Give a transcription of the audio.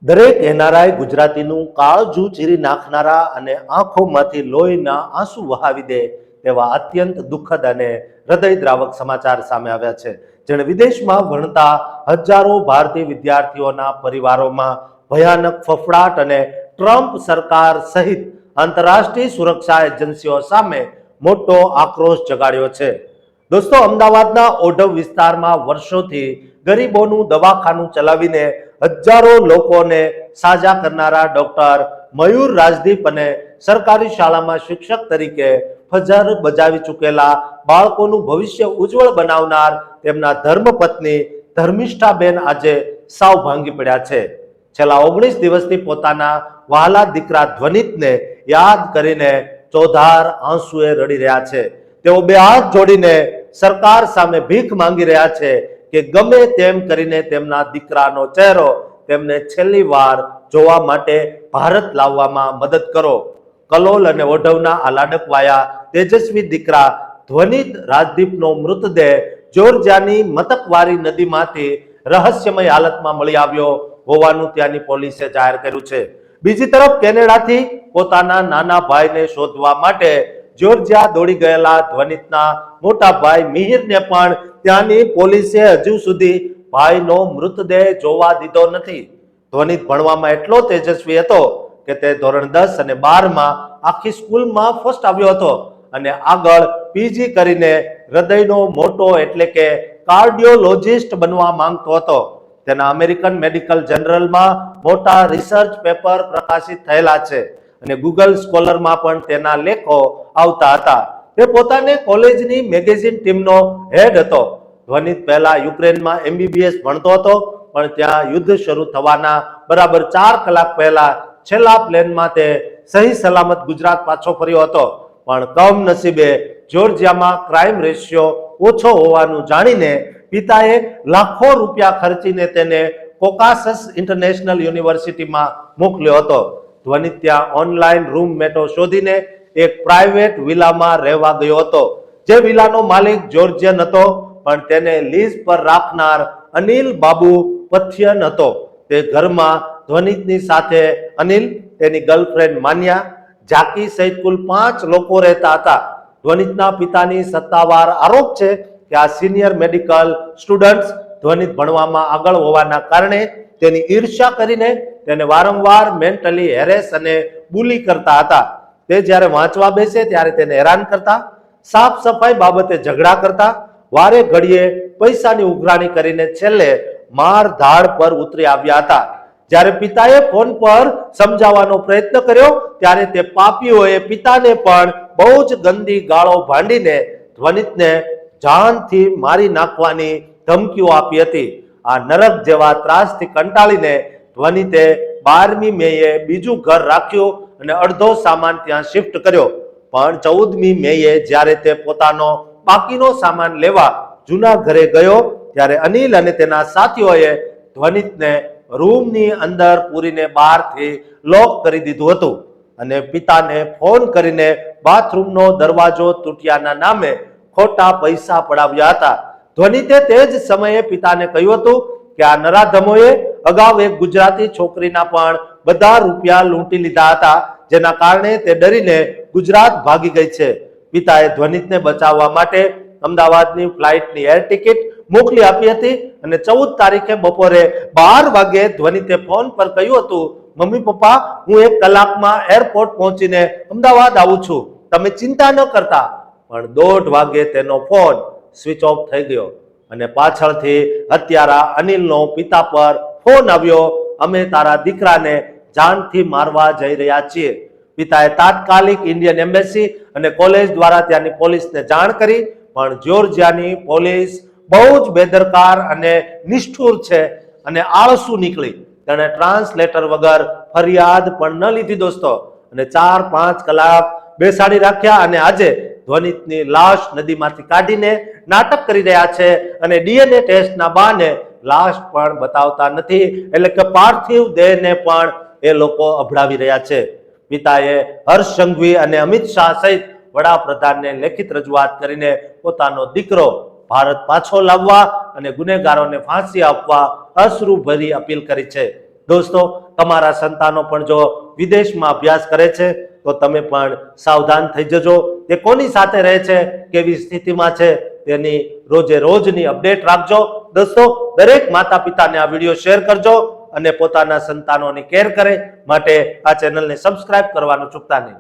દરેક એનઆરઆઈ ગુજરાતીનું કાળજું ચીરી નાખનારા અને આંખોમાંથી લોહીના આંસુ વહાવી દે તેવા અત્યંત દુઃખદ અને હૃદયદ્રાવક સમાચાર સામે આવ્યા છે, જેણે વિદેશમાં ભણતા હજારો ભારતીય વિદ્યાર્થીઓના પરિવારોમાં ભયાનક ફફડાટ અને ટ્રમ્પ સરકાર સહિત આંતરરાષ્ટ્રીય સુરક્ષા એજન્સીઓ સામે મોટો આક્રોશ જગાડ્યો છે. દોસ્તો, અમદાવાદના ઓઢવ વિસ્તારમાં વર્ષોથી ગરીબોનું દવાખાનું ચલાવીને હજારો લોકોને સાજા કરનારા ડોક્ટર મયુર રાજદીપ અને સરકારી શાળામાં શિક્ષક તરીકે ફરજ બજાવી ચૂકેલા બાળકોનું ભવિષ્ય ઉજ્જવળ બનાવનાર તેમના ધર્મપત્ની ધર્મિષ્ઠાબેન આજે સાવ ભાંગી પડ્યા છે. છેલ્લા 19 દિવસથી પોતાના વહાલા દીકરા ધ્વનિતને યાદ કરીને ચોધાર આંસુએ રડી રહ્યા છે. તેઓ બે હાથ જોડીને સરકાર સામે ભીખ માંગી રહ્યા છે કે ગમે તેમ કરીને તેમના દીકરાનો ચહેરો તેમને છેલ્લી વાર જોવા માટે ભારત લાવવામાં મદદ કરો. કલોલ અને ઓઢવના આ લાડકવાયા તેજસ્વી દીકરા ધ્વનિત રાજદીપનો મૃતદેહ જોર્જિયાની મતકવારી નદીમાંથી રહસ્યમય હાલતમાં મળી આવ્યો હોવાનું ત્યાંની પોલીસે જાહેર કર્યું છે. બીજી તરફ કેનેડાથી પોતાના નાના ભાઈને શોધવા માટે જોર્જિયા દોડી ગયેલા ધ્વનિતના મોટા ભાઈ મિહિરને પણ ત્યાંની પોલીસે હજુ સુધી ભાઈનો મૃતદેહ જોવા દીધો નથી. ધ્વનિત ભણવામાં એટલો તેજસ્વી હતો કે તે ધોરણ 10 અને 12માં આખી સ્કૂલમાં ફર્સ્ટ આવ્યો હતો અને આગળ પીજી કરીને હૃદયનો મોટો એટલે કે કાર્ડિયોલોજિસ્ટ બનવા માંગતો હતો. તેના અમેરિકન મેડિકલ જર્નલમાં મોટા રિસર્ચ પેપર પ્રકાશિત થયેલા છે અને ગૂગલ સ્કોલરમાં પણ તેના લેખો આવતા હતા. તે પોતાને કોલેજની મેગેઝિન ટીમનો હેડ હતો. ધ્વનિત પહેલા યુક્રેનમાં MBBS ભણતો હતો, પણ ત્યાં યુદ્ધ શરૂ થવાના બરાબર 4 કલાક પહેલા છેલ્લા પ્લેનમાં તે સહી સલામત ગુજરાત પાછો ફર્યો હતો. પણ કમનસીબે જોર્જિયામાં ક્રાઇમ રેશિયો ઓછો હોવાનું જાણીને પિતાએ લાખો રૂપિયા ખર્ચીને તેને કોકાસસ ઇન્ટરનેશનલ યુનિવર્સિટીમાં મોકલ્યો હતો. ધ્વનિત ત્યાં ઓનલાઈન રૂમમેટો શોધીને એક પ્રાઇવેટ વિલામાં રહેવા ગયો હતો. જે વિલાનો માલિક જોર્જિયન હતો, પણ તેને લીઝ પર રાખનાર અનિલ બાબુ પથિયન હતો. તે ઘરમાં ધ્વનિતની સાથે અનિલ, તેની ગર્લફ્રેન્ડ માન્યા, જાકી સહિત કુલ 5 લોકો રહેતા હતા. ધ્વનિતના પિતાની સત્તાવાર આરોપ છે કે આ સિનિયર મેડિકલ સ્ટુડન્ટ્સ ધ્વનિત ભણવામાં આગળ હોવાના કારણે તેની ઈર્ષ્યા કરીને તેને વારંવાર મેન્ટલી હેરેસ અને બુલી કરતા હતા. તે જ્યારે વાંચવા બેસે ત્યારે તેને હેરાન કરતા, સાફ સફાઈ બાબતે ઝઘડા કરતા, વારે ઘડીએ પૈસાની ઉઘરાણી કરીને છેલ્લે માર ધાડ પર ઉતરી આવ્યા હતા. જ્યારે પિતાએ ફોન પર સમજાવવાનો પ્રયત્ન કર્યો ત્યારે તે પાપીઓએ પિતાને પણ બહુ જ ગંદી ગાળો ભાંડીને ધ્વનિતને જાનથી મારી નાખવાની ધમકીઓ આપી હતી. આ નરક જેવા ત્રાસથી કંટાળીને ધ્વનિતે 12મી મેએ બીજું ઘર રાખ્યું અને અડધો સામાન ત્યાં શિફ્ટ કર્યો. પણ 14મી મેએ જ્યારે તે પોતાનો બાકીનો સામાન લેવા જૂના ઘરે ગયો ત્યારે અનિલ અને તેના સાથીઓએ ધ્વનિતને રૂમની અંદર પૂરીને બહારથી લોક કરી દીધું હતું અને પિતાને ફોન કરીને બાથરૂમનો દરવાજો તૂટ્યાના નામે ખોટા પૈસા પડાવ્યા હતા. ધ્વનિતે તે જ સમયે પિતાને કહ્યું હતું કે આ નરાધમોએ અગાઉ એક ગુજરાતી છોકરીના પણ બધા રૂપિયા લૂંટી લીધા હતા, જેના કારણે તે ડરીને ગુજરાત ભાગી ગઈ છે. પિતાએ ધ્વનિતને બચાવવા માટે અમદાવાદની ફ્લાઇટની એર ટિકિટ મોકલી આપી હતી અને 14 તારીખે બપોરે 12 વાગે ધ્વનિતે ફોન પર કહ્યું હતું, મમ્મી પપ્પા, હું 1 કલાકમાં એરપોર્ટ પહોંચીને અમદાવાદ આવું છું, તમે ચિંતા ન કરતા. પણ 1:30 વાગે તેનો ફોન સ્વિચ ઓફ થઈ ગયો અને પાછળથી હત્યારા અનિલનો પિતા પર ફોન આવ્યો, અમે તારા દીકરાને જાનથી મારવા જઈ રહ્યા છીએ. પિતાએ તાત્કાલિક ઇન્ડિયન એમ્બેસી અને કોલેજ દ્વારા ત્યાંની પોલીસને જાણ કરી, પણ જોર્જિયાની પોલીસ બહુ જ બેદરકાર અને નિષ્ઠુર છે અને આળસુ નીકળી. તેણે ટ્રાન્સલેટર વગર ફરિયાદ પણ ન લીધી દોસ્તો, અને 4-5 કલાક બેસાડી રાખ્યા અને આજે ધ્વનિતની લાશ નદીમાંથી કાઢીને નાટક કરી રહ્યા છે અને DNA ટેસ્ટના બહાને લાશ પણ બતાવતા નથી, એટલે કે પાર્થિવ દેહને પણ એ લોકો અભડાવી રહ્યા છે. પિતાએ હર્ષ સંઘવી અને અમિત શાહ સહિત વડાપ્રધાનને લેખિત રજૂઆત કરીને પોતાનો દીકરો ભારત પાછો લાવવા અને ગુનેગારોને ફાંસી આપવા અશ્રુભરી અપીલ કરી છે. દોસ્તો, તમારા સંતાનો પણ જો વિદેશમાં અભ્યાસ કરે છે તો તમે પણ સાવધાન થઈ જજો. તે કોની સાથે રહે છે, કેવી સ્થિતિમાં છે, તેની રોજે રોજની અપડેટ રાખજો. દોસ્તો, દરેક માતા પિતાને આ વિડીયો શેર કરજો અને પોતાના સંતાનોની કેર કરે માટે આ ચેનલને સબસ્ક્રાઇબ કરવાનું ચૂકતા નહીં.